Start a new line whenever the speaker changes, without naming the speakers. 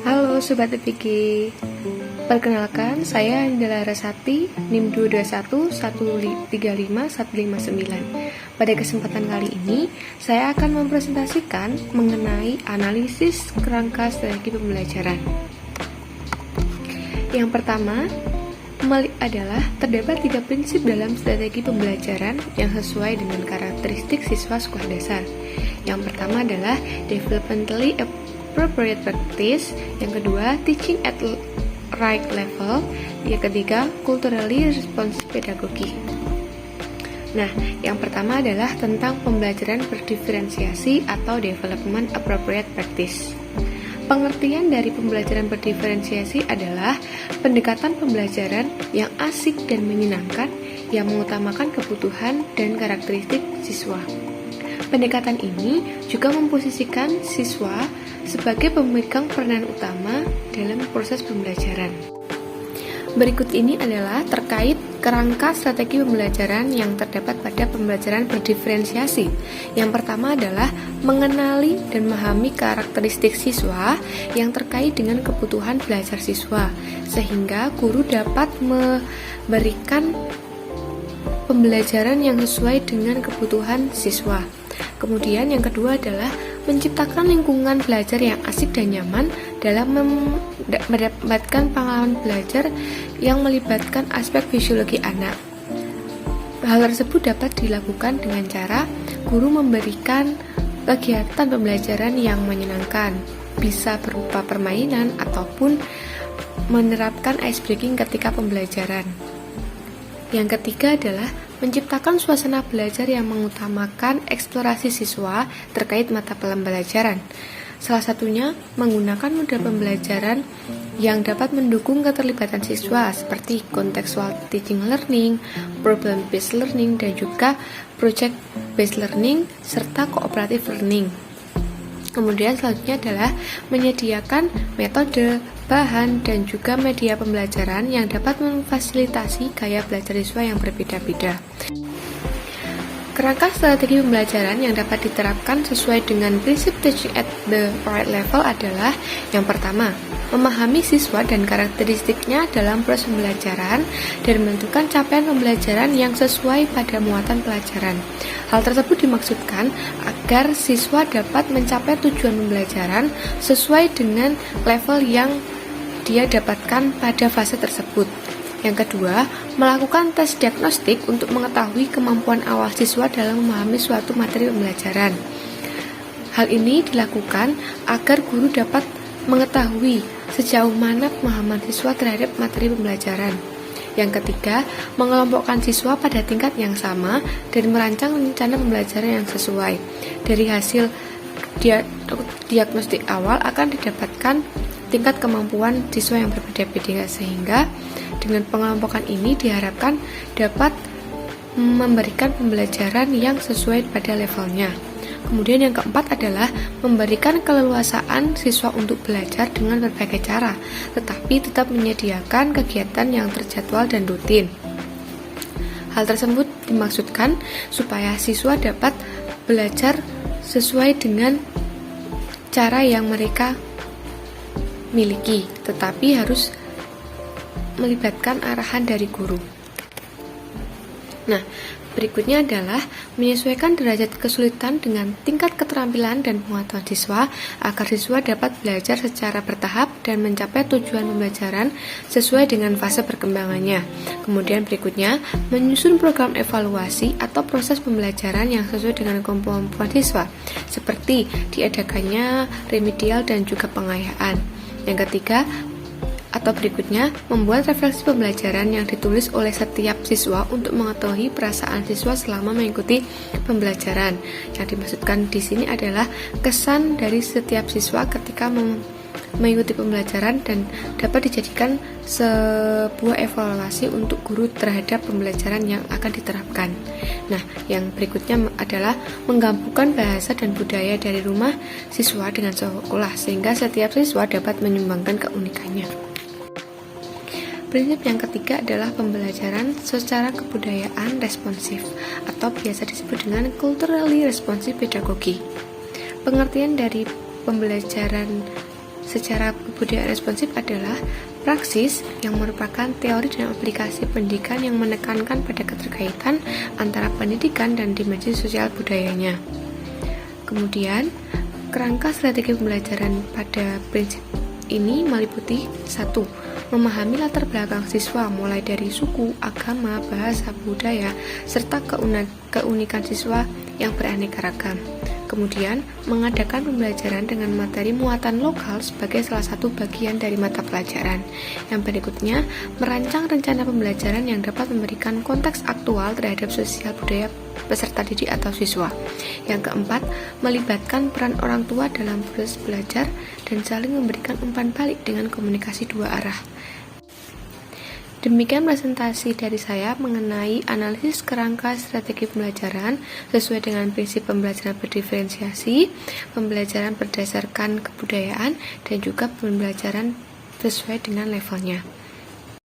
Halo Sobat EPG, perkenalkan saya Andela Rasati, NIM 221135159. Pada kesempatan kali ini, saya akan mempresentasikan mengenai analisis kerangka strategi pembelajaran. Yang pertama adalah terdapat 3 prinsip dalam strategi pembelajaran yang sesuai dengan karakteristik siswa sekolah dasar. Yang pertama adalah developmentally appropriate practice, yang kedua teaching at right level, yang ketiga culturally responsive pedagogy. Nah, yang pertama adalah tentang pembelajaran berdiferensiasi atau development appropriate practice. Pengertian dari pembelajaran berdiferensiasi adalah pendekatan pembelajaran yang asik dan menyenangkan yang mengutamakan kebutuhan dan karakteristik siswa. Pendekatan ini juga memposisikan siswa sebagai pemegang peranan utama dalam proses pembelajaran. Berikut ini adalah terkait kerangka strategi pembelajaran yang terdapat pada pembelajaran berdiferensiasi. Yang pertama adalah mengenali dan memahami karakteristik siswa yang terkait dengan kebutuhan belajar siswa, sehingga guru dapat memberikan pembelajaran yang sesuai dengan kebutuhan siswa. Kemudian yang kedua adalah menciptakan lingkungan belajar yang asik dan nyaman dalam mendapatkan pengalaman belajar yang melibatkan aspek fisiologi anak. Hal tersebut dapat dilakukan dengan cara guru memberikan kegiatan pembelajaran yang menyenangkan, bisa berupa permainan ataupun menerapkan ice breaking ketika pembelajaran. Yang ketiga adalah menciptakan suasana belajar yang mengutamakan eksplorasi siswa terkait mata pembelajaran. Salah satunya menggunakan model pembelajaran yang dapat mendukung keterlibatan siswa seperti contextual teaching learning, problem-based learning, dan juga project-based learning, serta cooperative learning. Kemudian selanjutnya adalah menyediakan metode, bahan, dan juga media pembelajaran yang dapat memfasilitasi gaya belajar siswa yang berbeda-beda. Kerangka strategi pembelajaran yang dapat diterapkan sesuai dengan prinsip teaching at the right level adalah yang pertama, memahami siswa dan karakteristiknya dalam proses pembelajaran dan menentukan capaian pembelajaran yang sesuai pada muatan pelajaran. Hal tersebut dimaksudkan agar siswa dapat mencapai tujuan pembelajaran sesuai dengan level yang dia dapatkan pada fase tersebut. Yang kedua, melakukan tes diagnostik untuk mengetahui kemampuan awal siswa dalam memahami suatu materi pembelajaran. Hal ini dilakukan agar guru dapat mengetahui sejauh mana pemahaman siswa terhadap materi pembelajaran. Yang ketiga, mengelompokkan siswa pada tingkat yang sama dan merancang rencana pembelajaran yang sesuai. Dari hasil diagnostik awal akan didapatkan tingkat kemampuan siswa yang berbeda-beda, sehingga dengan pengelompokan ini diharapkan dapat memberikan pembelajaran yang sesuai pada levelnya. Kemudian yang keempat adalah memberikan keleluasaan siswa untuk belajar dengan berbagai cara, tetapi tetap menyediakan kegiatan yang terjadwal dan rutin. Hal tersebut dimaksudkan supaya siswa dapat belajar sesuai dengan cara yang mereka miliki, tetapi harus melibatkan arahan dari guru. Nah, berikutnya adalah menyesuaikan derajat kesulitan dengan tingkat keterampilan dan pengetahuan siswa agar siswa dapat belajar secara bertahap dan mencapai tujuan pembelajaran sesuai dengan fase perkembangannya. Kemudian berikutnya, menyusun program evaluasi atau proses pembelajaran yang sesuai dengan kemampuan siswa, seperti diadakannya remedial dan juga pengayaan. Yang ketiga, atau berikutnya, membuat refleksi pembelajaran yang ditulis oleh setiap siswa untuk mengetahui perasaan siswa selama mengikuti pembelajaran. Yang dimaksudkan di sini adalah kesan dari setiap siswa ketika mengikuti pembelajaran dan dapat dijadikan sebuah evaluasi untuk guru terhadap pembelajaran yang akan diterapkan. Nah, yang berikutnya adalah menggabungkan bahasa dan budaya dari rumah siswa dengan sekolah, sehingga setiap siswa dapat menyumbangkan keunikannya. Prinsip yang ketiga adalah pembelajaran secara kebudayaan responsif atau biasa disebut dengan culturally responsive pedagogy. Pengertian dari pembelajaran secara kebudayaan responsif adalah praksis yang merupakan teori dan aplikasi pendidikan yang menekankan pada keterkaitan antara pendidikan dan dimensi sosial budayanya. Kemudian, kerangka strategi pembelajaran pada prinsip ini meliputi 1. Memahami latar belakang siswa mulai dari suku, agama, bahasa, budaya, serta keunikan siswa yang beraneka ragam. Kemudian, mengadakan pembelajaran dengan materi muatan lokal sebagai salah satu bagian dari mata pelajaran. Yang berikutnya, merancang rencana pembelajaran yang dapat memberikan konteks aktual terhadap sosial budaya peserta didik atau siswa. Yang keempat, melibatkan peran orang tua dalam proses belajar dan saling memberikan umpan balik dengan komunikasi dua arah. Demikian presentasi dari saya mengenai analisis kerangka strategi pembelajaran sesuai dengan prinsip pembelajaran berdiferensiasi, pembelajaran berdasarkan kebudayaan, dan juga pembelajaran sesuai dengan levelnya.